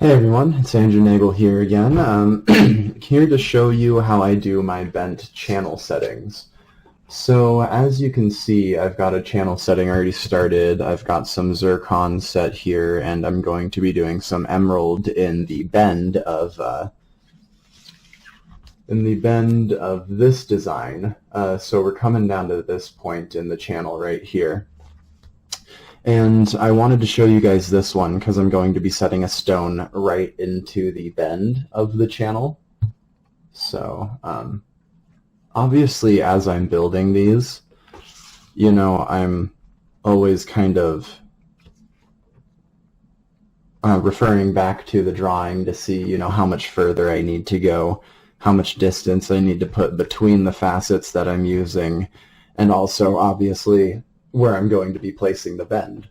Hey everyone, it's Andrew Nagel here again. Here to show you how I do my bent channel settings. So as you can see, I've got a channel setting already started. I've got some zircon set here, and I'm going to be doing some emerald in the bend of this design. So we're coming down to this point in the channel right here. And I wanted to show you guys this one because I'm going to be setting a stone right into the bend of the channel. So obviously as I'm building these, you know, I'm always kind of referring back to the drawing to see, you know, how much further I need to go, how much distance I need to put between the facets that I'm using, and also obviously where I'm going to be placing the bend.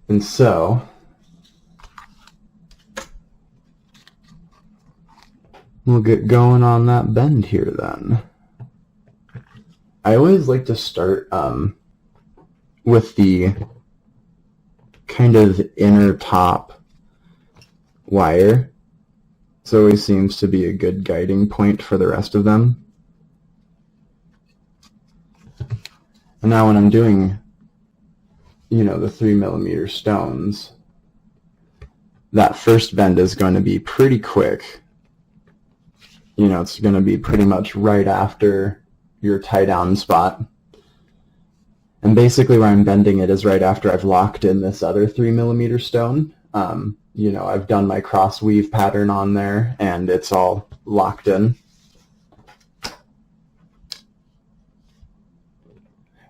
And so we'll get going on that bend here then. I always like to start with the kind of inner top wire. It always seems to be a good guiding point for the rest of them. And now when I'm doing, you know, the 3mm stones, that first bend is going to be pretty quick. You know, it's going to be pretty much right after your tie down spot. And basically where I'm bending it is right after I've locked in this other 3mm stone. You know, I've done my cross weave pattern on there and it's all locked in.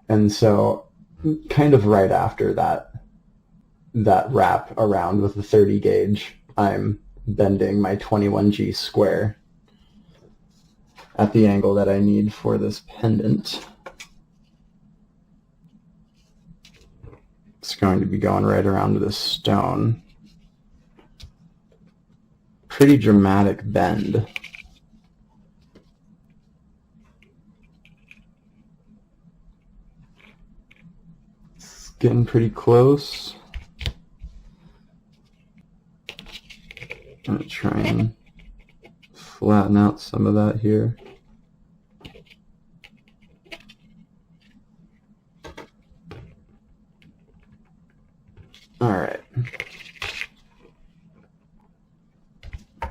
And so kind of right after that wrap around with the 30 gauge, I'm bending my 21G square at the angle that I need for this pendant. It's going to be going right around to this stone. Pretty dramatic bend. It's getting pretty close. I'm going to try and flatten out some of that here. All right.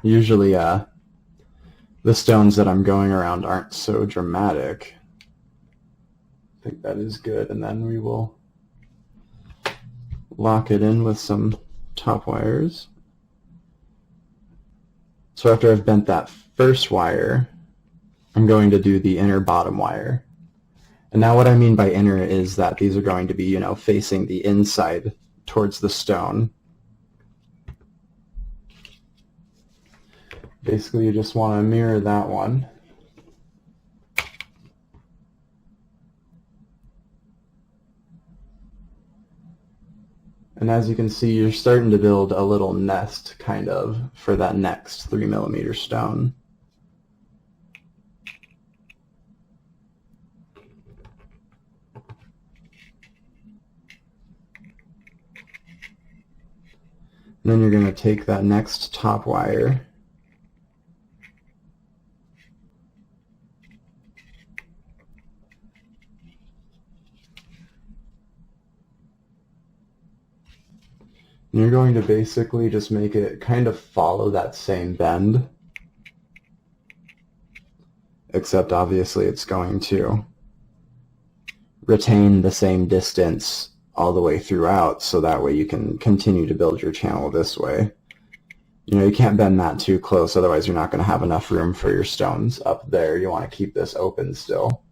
Usually, the stones that I'm going around aren't so dramatic. I think that is good, and then we will lock it in with some top wires. So after I've bent that first wire, I'm going to do the inner bottom wire. And now what I mean by inner is that these are going to be, you know, facing the inside towards the stone. Basically, you just want to mirror that one. And as you can see, you're starting to build a little nest, kind of, for that next 3mm stone. And then you're going to take that next top wire and you're going to basically just make it kind of follow that same bend, except obviously it's going to retain the same distance all the way throughout, so that way you can continue to build your channel this way. You know, you can't bend that too close, otherwise you're not going to have enough room for your stones up there. You want to keep this open still.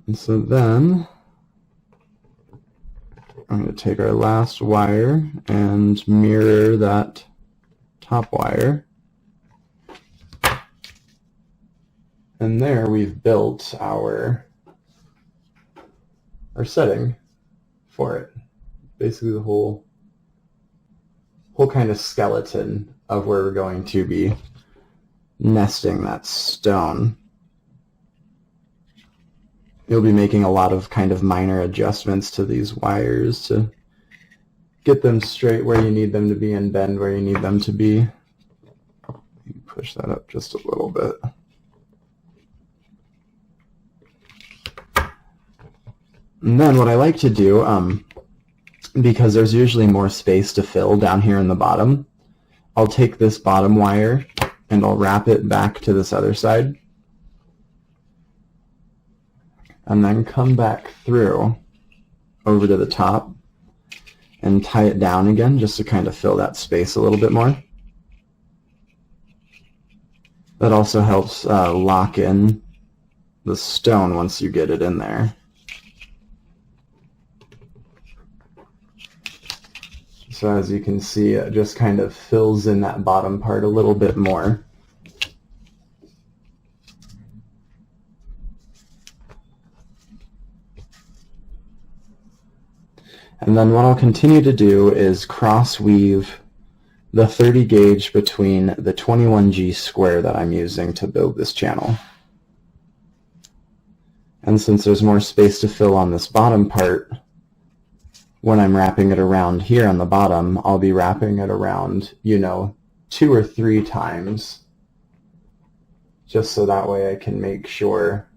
And so then I'm going to take our last wire and mirror that top wire. And there we've built our setting for it. Basically the whole kind of skeleton of where we're going to be nesting that stone, you'll be making a lot of kind of minor adjustments to these wires to get them straight where you need them to be and bend where you need them to be. Push that up just a little bit. And then what I like to do, because there's usually more space to fill down here in the bottom, I'll take this bottom wire and I'll wrap it back to this other side and then come back through over to the top and tie it down again just to kind of fill that space a little bit more. That also helps lock in the stone once you get it in there. So as you can see, it just kind of fills in that bottom part a little bit more. And then what I'll continue to do is cross weave the 30 gauge between the 21G square that I'm using to build this channel. And since there's more space to fill on this bottom part, when I'm wrapping it around here on the bottom, I'll be wrapping it around, 2 or 3 times, just so that way I can make sure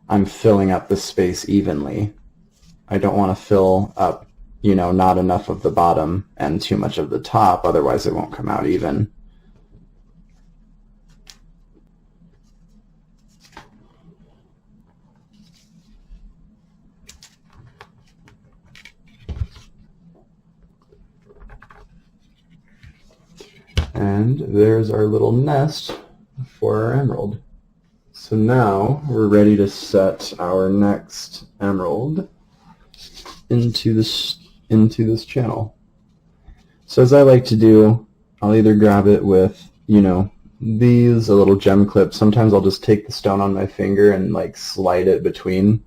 I'm filling up the space evenly. I don't want to fill up, not enough of the bottom and too much of the top, otherwise it won't come out even. And there's our little nest for our emerald. So now we're ready to set our next emerald into this channel. So as I like to do, I'll either grab it with, these, a little gem clip. Sometimes I'll just take the stone on my finger and like slide it between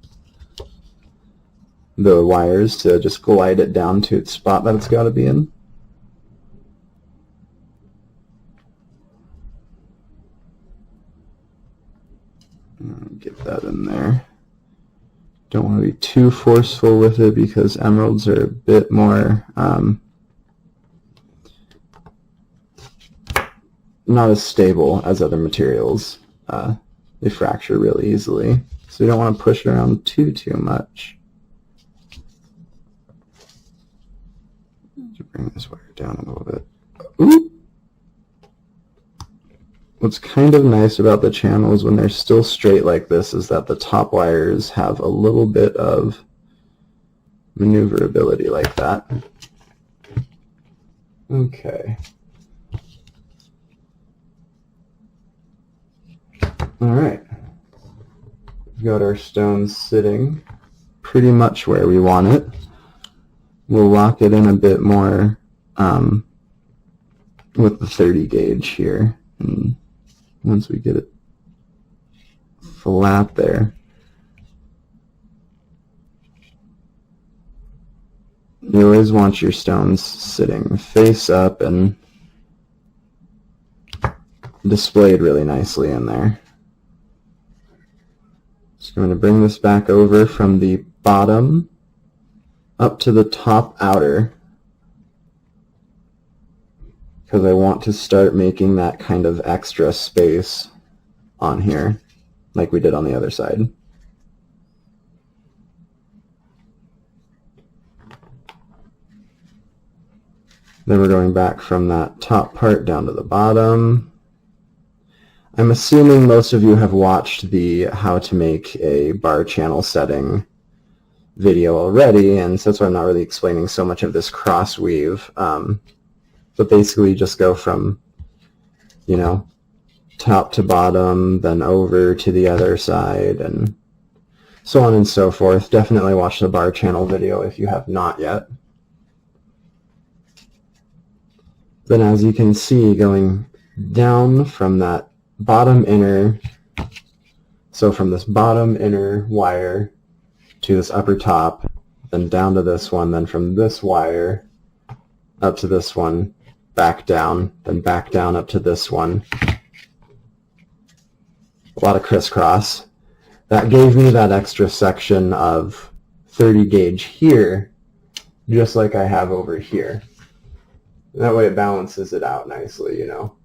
the wires to just glide it down to its spot that it's got to be in. Get that in there. Don't want to be too forceful with it because emeralds are a bit more not as stable as other materials. They fracture really easily, so you don't want to push it around too much. To bring this wire down a little bit. Ooh. What's kind of nice about the channels when they're still straight like this is that the top wires have a little bit of maneuverability like that. Okay. Alright. We've got our stone sitting pretty much where we want it. We'll lock it in a bit more with the 30 gauge here. And once we get it flat there, you always want your stones sitting face up and displayed really nicely in there. So I'm going to bring this back over from the bottom up to the top outer, because I want to start making that kind of extra space on here, like we did on the other side. Then we're going back from that top part down to the bottom. I'm assuming most of you have watched the how to make a bar channel setting video already, and so that's why I'm not really explaining so much of this cross weave. But basically just go from, top to bottom, then over to the other side, and so on and so forth. Definitely watch the bar channel video if you have not yet. Then as you can see, going down from that bottom inner, so from this bottom inner wire to this upper top, then down to this one, then from this wire up to this one, back down, then back down up to this one. A lot of crisscross. That gave me that extra section of 30 gauge here, just like I have over here. That way it balances it out nicely, you know.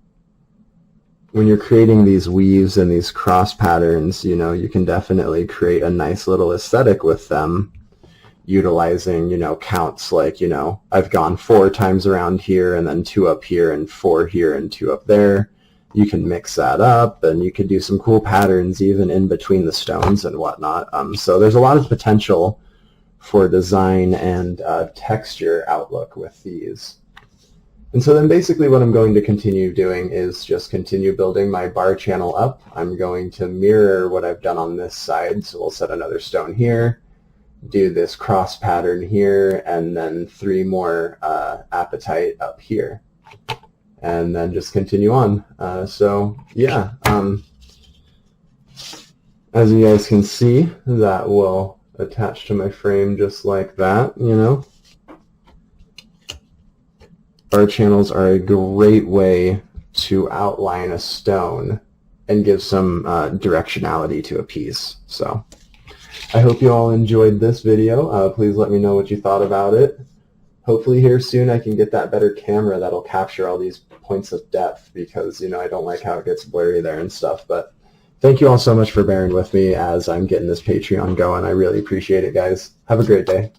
When you're creating these weaves and these cross patterns, you know, you can definitely create a nice little aesthetic with them, utilizing, you know, counts like, you know, I've gone 4 times around here and then 2 up here and 4 here and 2 up there. You can mix that up, and you could do some cool patterns even in between the stones and whatnot. So there's a lot of potential for design and texture outlook with these. And so then basically what I'm going to continue doing is just continue building my bar channel up. I'm going to mirror what I've done on this side. So we'll set another stone here, do this cross pattern here, and then 3 more apatite up here. And then just continue on. So yeah, as you guys can see, that will attach to my frame just like that, you know. Bar channels are a great way to outline a stone and give some directionality to a piece. So I hope you all enjoyed this video. Please let me know what you thought about it. Hopefully here soon I can get that better camera that'll capture all these points of depth, because, you know, I don't like how it gets blurry there and stuff. But thank you all so much for bearing with me as I'm getting this Patreon going. I really appreciate it, guys. Have a great day.